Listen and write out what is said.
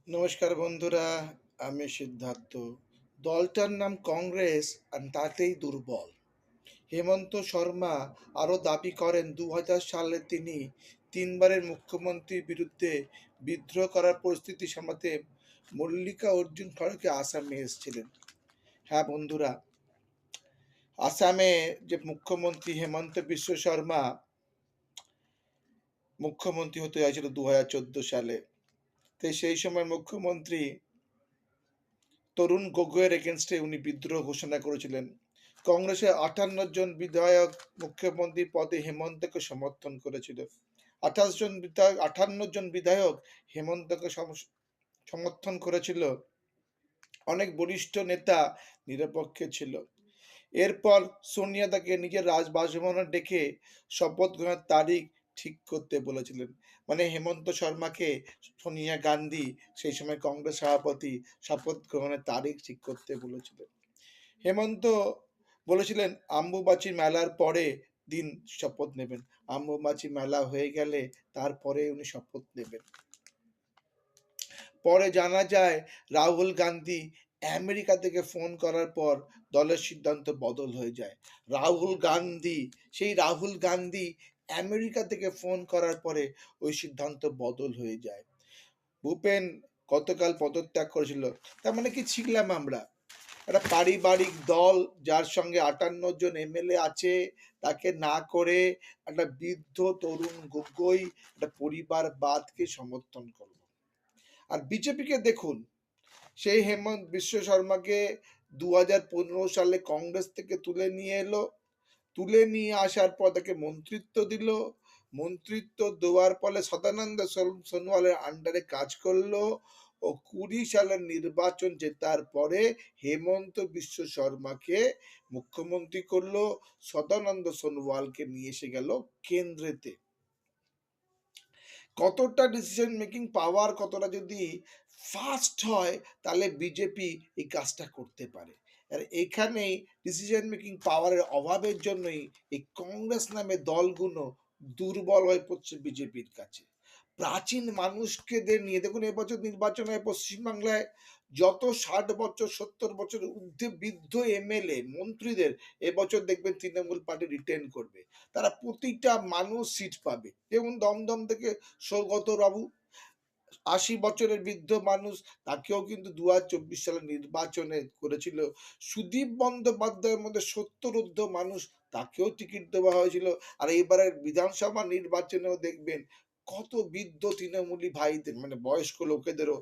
নমস্কার বন্ধুরা, আমি সিদ্ধার্থ। দলটার নাম কংগ্রেস আর তাতেই দুর্বল। হেমন্ত শর্মা আরও দাবি করেন 2000 সালে তিনি তিনবারের মুখ্যমন্ত্রীর বিরুদ্ধে বিদ্রোহ করার পরিস্থিতি সামলাতে মল্লিকা অর্জুন খড়গে আসামে এসেছিলেন। হ্যাঁ বন্ধুরা, আসামে যে মুখ্যমন্ত্রী হেমন্ত বিশ্ব শর্মা মুখ্যমন্ত্রী হতে হয়েছিল 2014 সালে। তো সেই সময় মুখ্যমন্ত্রী তরুণ গগৈয়ের এগেনস্টে উনি বিদ্রোহ ঘোষণা করেছিলেন। কংগ্রেসের 58 জন বিধায়ক মুখ্যমন্ত্রী পদে হেমন্তকে সমর্থন করেছিল। 58 জন বিধায়ক হেমন্তকে সমর্থন করেছিল। অনেক বরিষ্ঠ নেতা নিরপেক্ষে ছিল। এরপর সোনিয়া তাকে নিজের বাসভবনে ডেকে শপথ গ্রহণের তারিখ ঠিক করতে বলেছিলেন। মানে হেমন্ত শর্মাকে সোনিয়া গান্ধী, সেই সময় কংগ্রেস সভাপতি, শপথ গ্রহণের তারিখ ঠিক করতে বলেছিলেন। হেমন্ত বলেছিলেন আম্বুবাচী মেলার পরে দিন শপথ নেবেন। আম্বুবাচী মেলা হয়ে গেলে তারপরে উনি শপথ নেবেন। পরে জানা যায় রাহুল গান্ধী আমেরিকা থেকে ফোন করার পর দলের সিদ্ধান্ত বদল হয়ে যায়। রাহুল গান্ধী আমেরিকা থেকে ফোন করার পরে ওই সিদ্ধান্ত বদল হয়ে যায়। ভূপেন গতকাল পদত্যাগ করেছিল। তার মানে কি শিখলাম আমরা? একটা পারিবারিক দল যার সঙ্গে 58 জন এমএলএ আছে, তাকে না করে একটা বৃদ্ধ তরুণ গগৈ একটা পরিবারবাদকে সমর্থন করলো। আর বিজেপিকে দেখুন, সেই হেমন্ত বিশ্ব শর্মাকে 2015 সালে কংগ্রেস থেকে তুলে নিয়ে এলো। তুলে নিয়ে আসার পর তাকে মন্ত্রিত্ব দিল। মন্ত্রিত্ব দেওয়ার ফলে সদানন্দ সোনোয়ালের আন্ডারে কাজ করলো ও 20 সালের নির্বাচন জেতার পরে হেমন্ত বিশ্ব শর্মাকে মুখ্যমন্ত্রী করলো। সদানন্দ সোনোয়ালকে নিয়ে এসে গেল কেন্দ্রেতে। কতটা ডিসিশন মেকিং পাওয়ার, কতটা যদি ফাস্ট হয়, তাহলে বিজেপি এই কাজটা করতে পারে। আর এখানেই ডিসিশন মেকিং পাওয়ারের অভাবের জন্যই এই কংগ্রেস নামে দলগুলো দুর্বল হয়ে পড়ছে বিজেপির কাছে। প্রাচীন মানুষকে নিয়ে দেখুন, এবছর নির্বাচনে পশ্চিমবাংলায় যত 60 বছর 70 বছর ঊর্ধ্বে বৃদ্ধ এমএলএ মন্ত্রীদের এবছর দেখবেন তৃণমূল পার্টি রিটেন করবে। তারা প্রতিটা মানুষ সিট পাবে। যেমন দমদম থেকে সৌগত বাবু, 80 বছরের বৃদ্ধ মানুষ, তাকেও কিন্তু 2024 সালের নির্বাচনে করেছিল। সুদীপ বন্দ্যোপাধ্যায়ের মধ্যে 70 ঊর্ধ্ব মানুষ, তাকেও টিকিট দেওয়া হয়েছিল। আর এইবারের বিধানসভা নির্বাচনেও দেখবেন কত বৃদ্ধ তৃণমূলী ভাইদের, মানে বয়স্ক লোকেদেরও